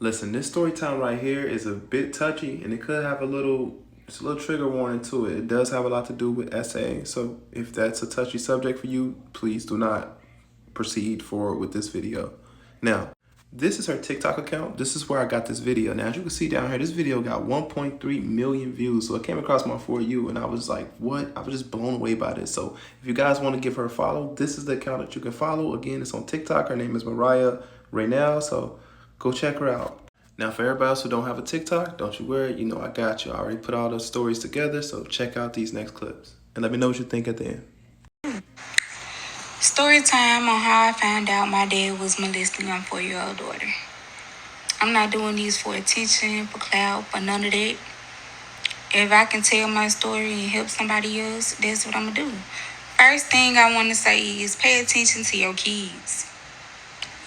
Listen, this story time right here is a bit touchy, and it could have it's a little trigger warning to it. It does have a lot to do with SA, so if that's a touchy subject for you, please do not proceed forward with this video. Now, this is her TikTok account. This is where I got this video. Now, as you can see down here, this video got 1.3 million views. So it came across my For You, and I was like, what? I was just blown away by this. So if you guys want to give her a follow, this is the account that you can follow. Again, it's on TikTok. Her name is Mariah Raynell, so go check her out. Now, for everybody else who don't have a TikTok, don't you worry. You know I got you. I already put all those stories together, so check out these next clips. And let me know what you think at the end. Story time on how I found out my dad was molesting my 4-year-old daughter. I'm not doing these for attention, for clout, for none of that. If I can tell my story and help somebody else, that's what I'm going to do. First thing I want to say is pay attention to your kids.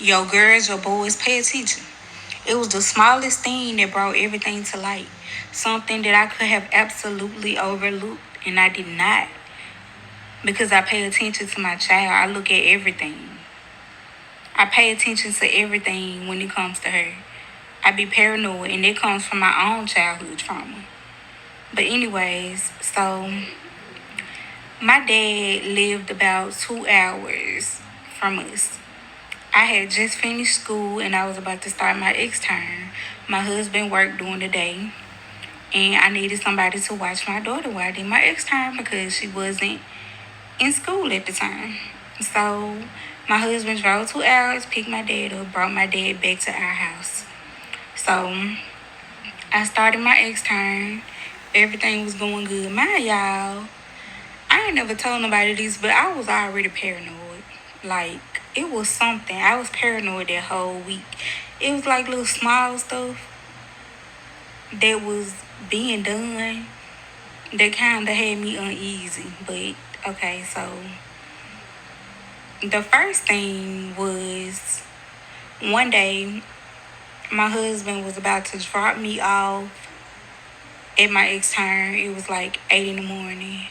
Your girls, your boys, pay attention. It was the smallest thing that brought everything to light. Something that I could have absolutely overlooked, and I did not. Because I pay attention to my child. I look at everything. I pay attention to everything when it comes to her. I be paranoid, and it comes from my own childhood trauma. But anyways, so my dad lived about 2 hours from us. I had just finished school, and I was about to start my extern. My husband worked during the day, and I needed somebody to watch my daughter while I did my extern because she wasn't in school at the time. So my husband drove 2 hours, picked my dad up, brought my dad back to our house. So I started my extern. Everything was going good. Y'all, I ain't never told nobody this, but I was already paranoid. Like, it was something. I was paranoid that whole week. It was like little small stuff that was being done that kind of had me uneasy. But okay, so the first thing was one day my husband was about to drop me off at my extern. It was like 8 in the morning.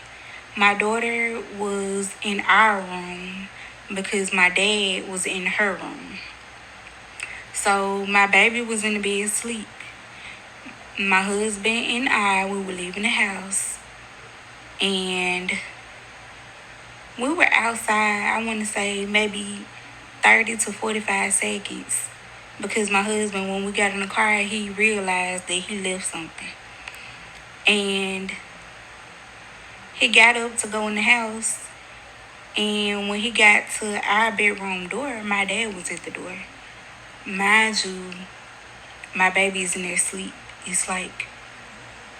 My daughter was in our room because my dad was in her room. So my baby was in the bed asleep. My husband and I, we were leaving the house, and we were outside, I want to say maybe 30 to 45 seconds, because my husband, when we got in the car, he realized that he left something. And he got up to go in the house, and when he got to our bedroom door, my dad was at the door. Mind you, my baby's in there asleep. It's like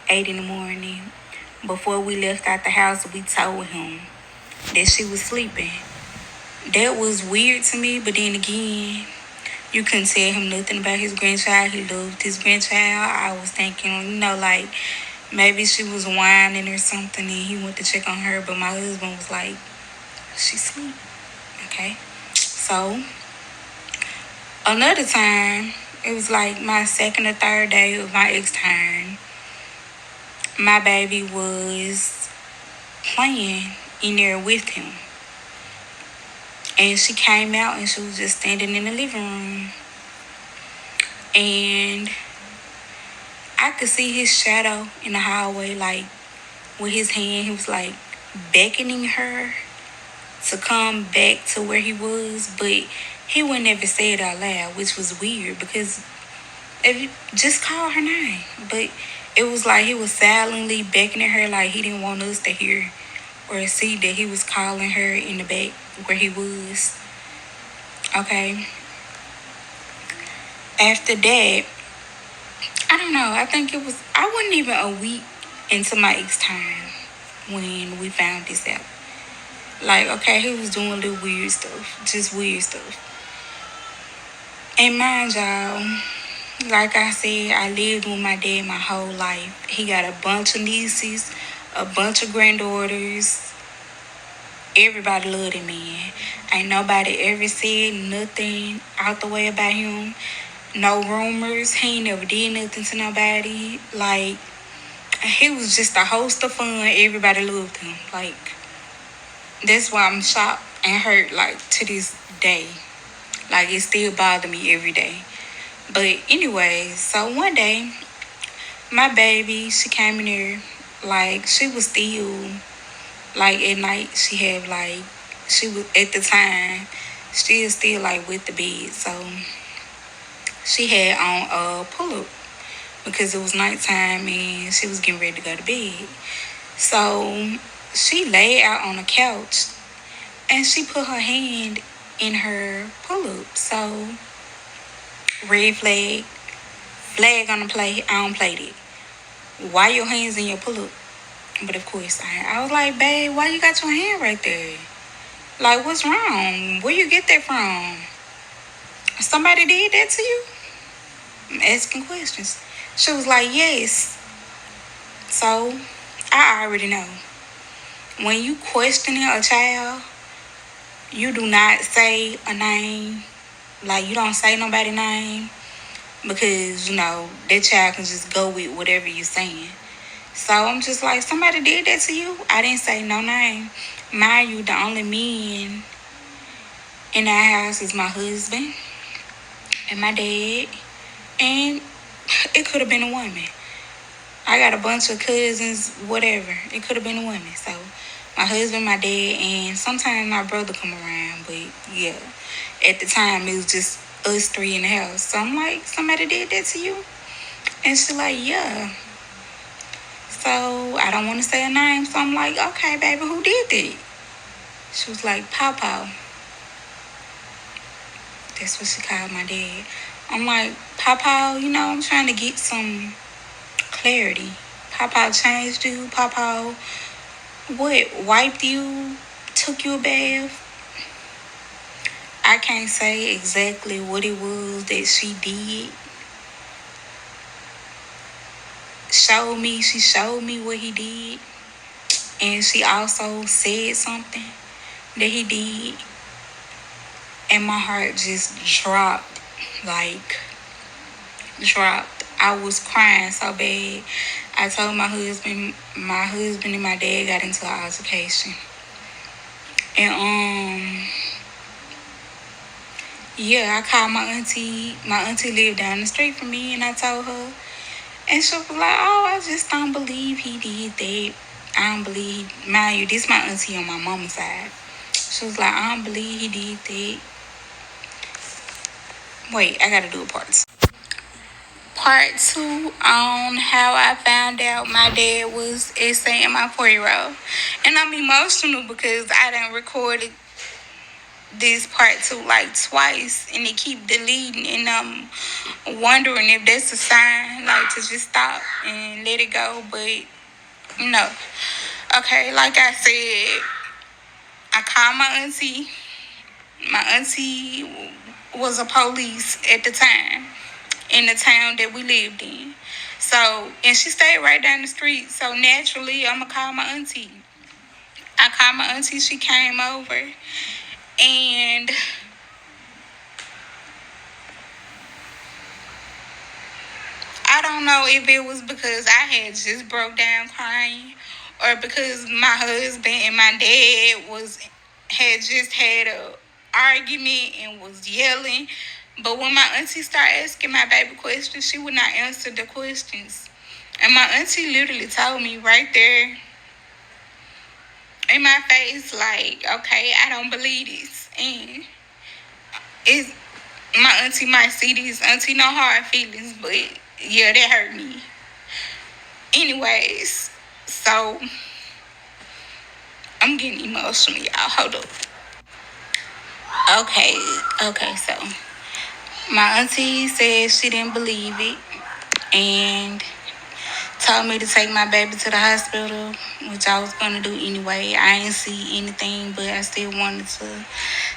8 in the morning. Before we left out the house, we told him that she was sleeping. That was weird to me, but then again, you couldn't tell him nothing about his grandchild. He loved his grandchild. I was thinking, like maybe she was whining or something and he went to check on her, but my husband was like, she's asleep. Okay. So another time, it was like my second or third day of my extern. My baby was playing in there with him. And she came out and she was just standing in the living room. And I could see his shadow in the hallway, like with his hand, he was like beckoning her to come back to where he was, but he would never say it out loud, which was weird because if you just call her name, but it was like he was silently beckoning her, like he didn't want us to hear or see that he was calling her in the back where he was. Okay. After that, I don't know. I think I wasn't even a week into my extern when we found this out. Like, okay, he was doing little weird stuff, just weird stuff. And mind y'all, like I said, I lived with my dad my whole life. He got a bunch of nieces, a bunch of granddaughters. Everybody loved him, man. Ain't nobody ever said nothing out the way about him. No rumors. He ain't never did nothing to nobody. Like, he was just a host of fun. Everybody loved him. Like, that's why I'm shocked and hurt, like, to this day. Like, it still bothers me every day. But anyway, so one day, my baby, she came in here, like, she was still, like, at night, she was, at the time, she is still, like, with the bed. So, she had on a pull-up because it was nighttime and she was getting ready to go to bed. So, she lay out on the couch and she put her hand in her pull-up. So, red flag, flag on the play, I don't play that. Why your hands in your pull-up? But of course, I was like, babe, why you got your hand right there? Like, what's wrong? Where you get that from? Somebody did that to you? I'm asking questions. She was like, yes. So, I already know. When you questioning a child, you do not say a name. Like, you don't say nobody's name. Because, that child can just go with whatever you're saying. So I'm just like, somebody did that to you? I didn't say no name. Mind you, the only men in our house is my husband and my dad. And it could have been a woman. I got a bunch of cousins, whatever. It could have been a woman. So my husband, my dad, and sometimes my brother come around. But yeah, at the time, it was just us three in the house. So I'm like, somebody did that to you? And she's like, yeah. So I don't want to say her name. So I'm like, okay, baby, who did that? She was like, Pawpaw. That's what she called my dad. I'm like, Pawpaw, I'm trying to get some clarity. Pawpaw changed you? Pawpaw, what, wiped you? Took you a bath? I can't say exactly what it was that she did. She showed me what he did. And she also said something that he did. And my heart just dropped. I was crying so bad. I told my husband and my dad got into an altercation. And yeah, I called my auntie. My auntie lived down the street from me, and I told her. And she was like, oh, I just don't believe he did that. I don't believe, mind you, this my auntie on my mama's side. She was like, I don't believe he did that. Wait, I gotta do a part 2. Part 2 on how I found out my dad was saying my 4-year-old. And I'm emotional because I done recorded this part 2 like twice and it keep deleting, and I'm wondering if that's a sign like to just stop and let it go. But no. Okay, like I said, I called my auntie. My auntie was a police at the time in the town that we lived in. So, and she stayed right down the street. So naturally, I'm going to call my auntie. I called my auntie. She came over. And I don't know if it was because I had just broke down crying or because my husband and my dad had just had a argument and was yelling. But when my auntie started asking my baby questions, she would not answer the questions. And my auntie literally told me right there in my face, like, okay, I don't believe this. And it's, my auntie might see this. Auntie, no hard feelings, but yeah, that hurt me. Anyways, so I'm getting emotional, y'all. Hold up. Okay, so my auntie said she didn't believe it and told me to take my baby to the hospital, which I was going to do anyway. I didn't see anything, but I still wanted to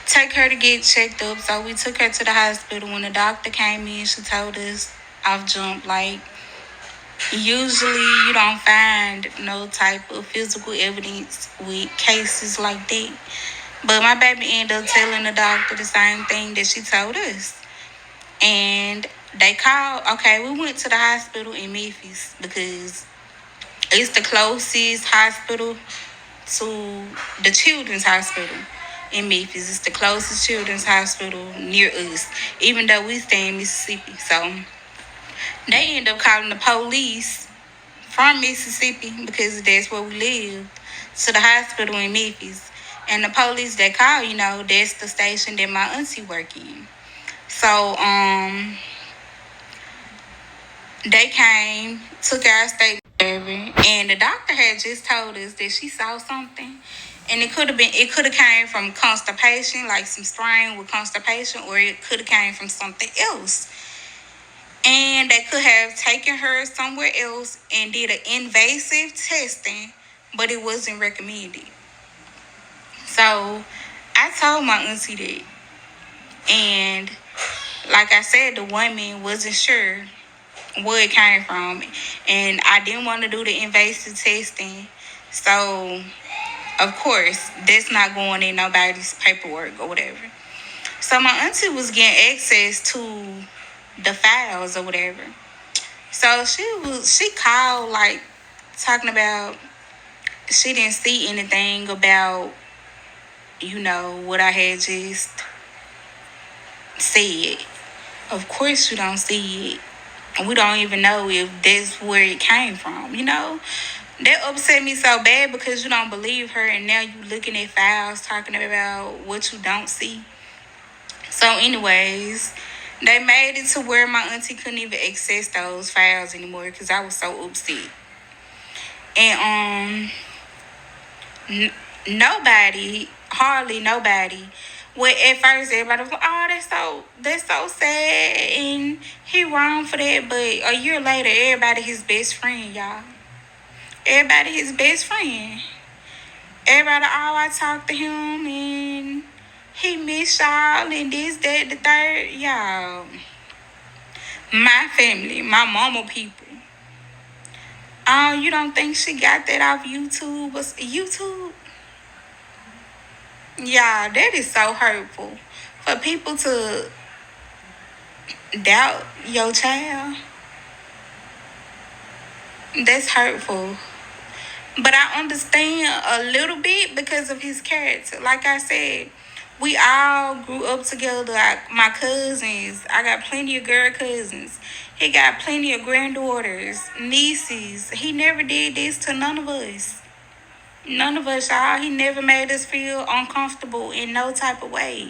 take her to get checked up. So we took her to the hospital. When the doctor came in, she told us off jump, like, usually you don't find no type of physical evidence with cases like that. But my baby ended up telling the doctor the same thing that she told us. And they called, okay, we went to the hospital in Memphis because it's the closest hospital to the children's hospital. in Memphis. It's the closest children's hospital near us, even though we stay in Mississippi. So they end up calling the police from Mississippi, because that's where we live, to the hospital in Memphis. And the police that call, that's the station that my auntie work in. So they came, took our statement, and the doctor had just told us that she saw something, and it could have came from constipation, like some strain with constipation, or it could have came from something else. And they could have taken her somewhere else and did an invasive testing, but it wasn't recommended. So I told my auntie that. And like I said, the woman wasn't sure where it came from. And I didn't want to do the invasive testing. So, of course, that's not going in nobody's paperwork or whatever. So my auntie was getting access to the files or whatever. So she called, like, talking about she didn't see anything about, what I had just said. Of course you don't see it. We don't even know if that's where it came from, That upset me so bad, because you don't believe her, and now you looking at files talking about what you don't see. So anyways, they made it to where my auntie couldn't even access those files anymore, because I was so upset. And hardly nobody. Well, at first everybody was like, "Oh, that's so sad, and he wrong for that." But a year later, everybody his best friend, y'all. Everybody his best friend. Everybody, I talk to him, and he miss y'all, and this, that, the third, y'all. My family, my mama people. Oh, you don't think she got that off YouTube? What's YouTube? Yeah, that is so hurtful. For people to doubt your child, that's hurtful. But I understand a little bit because of his character. Like I said, we all grew up together. My cousins, I got plenty of girl cousins. He got plenty of granddaughters, nieces. He never did this to none of us. None of us, y'all. He never made us feel uncomfortable in no type of way.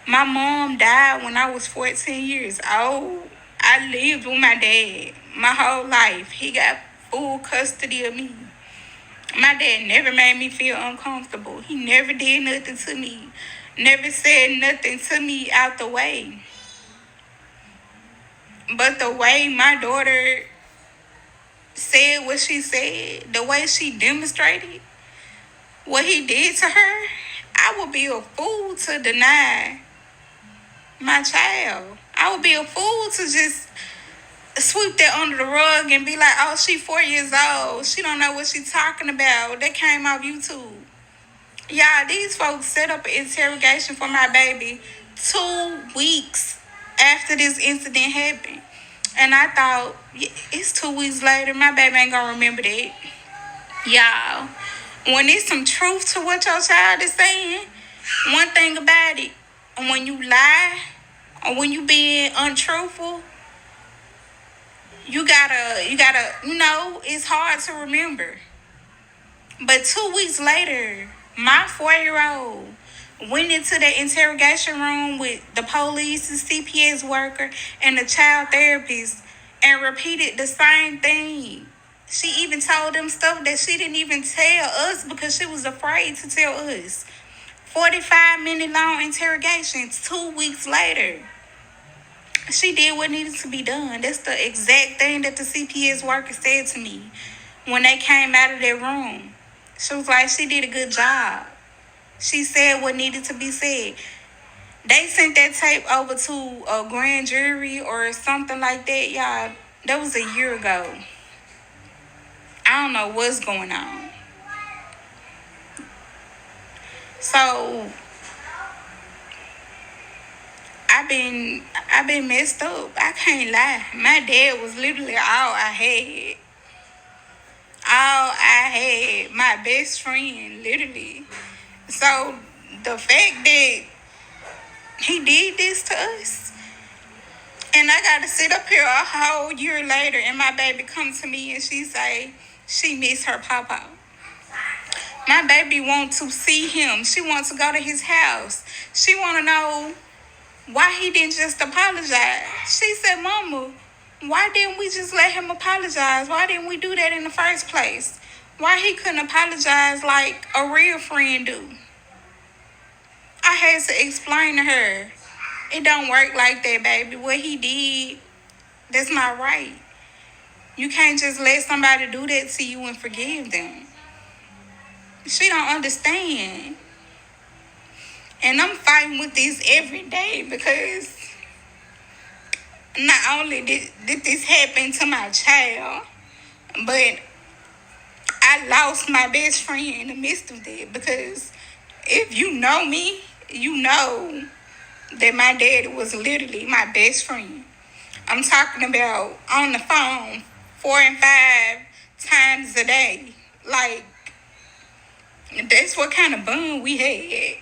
My mom died when I was 14 years old. I lived with my dad my whole life. He got full custody of me. My dad never made me feel uncomfortable. He never did nothing to me. Never said nothing to me out the way. But the way my daughter said what she said, the way she demonstrated what he did to her, I would be a fool to deny my child. I would be a fool to just sweep that under the rug and be like, "Oh, she 4 years old. She don't know what she's talking about. That came off YouTube." Y'all, these folks set up an interrogation for my baby 2 weeks after this incident happened. And I thought, it's 2 weeks later, my baby ain't gonna remember that. Y'all, when there's some truth to what your child is saying, one thing about it, when you lie or when you being untruthful, you gotta, it's hard to remember. But 2 weeks later, my 4-year-old went into the interrogation room with the police, the CPS worker, and the child therapist and repeated the same thing. She even told them stuff that she didn't even tell us because she was afraid to tell us. 45-minute long interrogation 2 weeks later. She did what needed to be done. That's the exact thing that the CPS worker said to me when they came out of their room. She was like, she did a good job. She said what needed to be said. They sent that tape over to a grand jury or something like that, y'all. That was a year ago. I don't know what's going on. So I've been messed up. I can't lie. My dad was literally all I had. All I had. My best friend, literally. So the fact that he did this to us, and I gotta sit up here a whole year later, and my baby come to me and she say she miss her papa. My baby want to see him. She wants to go to his house. She want to know why he didn't just apologize. She said, Mama, why didn't we just let him apologize? Why didn't we do that in the first place? Why he couldn't apologize like a real friend do? I had to explain to her, it don't work like that, baby. What he did, that's not right. You can't just let somebody do that to you and forgive them. She don't understand. And I'm fighting with this every day because not only did this happen to my child, but I lost my best friend in the midst of that. Because if you know me, you know that my daddy was literally my best friend. I'm talking about on the phone 4 and 5 times a day. Like, that's what kind of bond we had.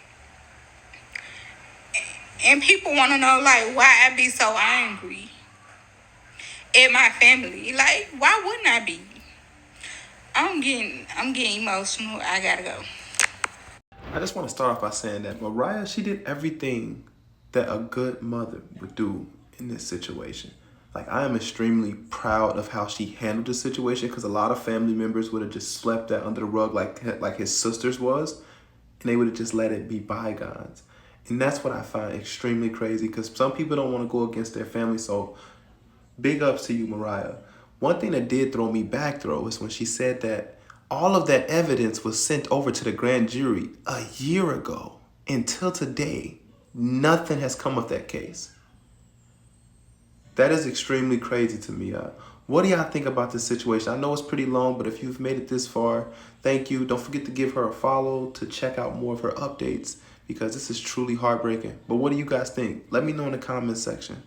And people want to know, like, why I be so angry at my family. Like, why wouldn't I be? I'm getting emotional. I gotta go. I just want to start off by saying that Mariah, she did everything that a good mother would do in this situation. Like, I am extremely proud of how she handled the situation, because a lot of family members would have just swept that under the rug like his sisters was, and they would have just let it be bygones. And that's what I find extremely crazy, because some people don't want to go against their family. So big ups to you, Mariah. One thing that did throw me back, though, is when she said that all of that evidence was sent over to the grand jury a year ago. Until today, nothing has come of that case. That is extremely crazy to me. What do y'all think about this situation? I know it's pretty long, but if you've made it this far, thank you. Don't forget to give her a follow to check out more of her updates, because this is truly heartbreaking. But what do you guys think? Let me know in the comments section.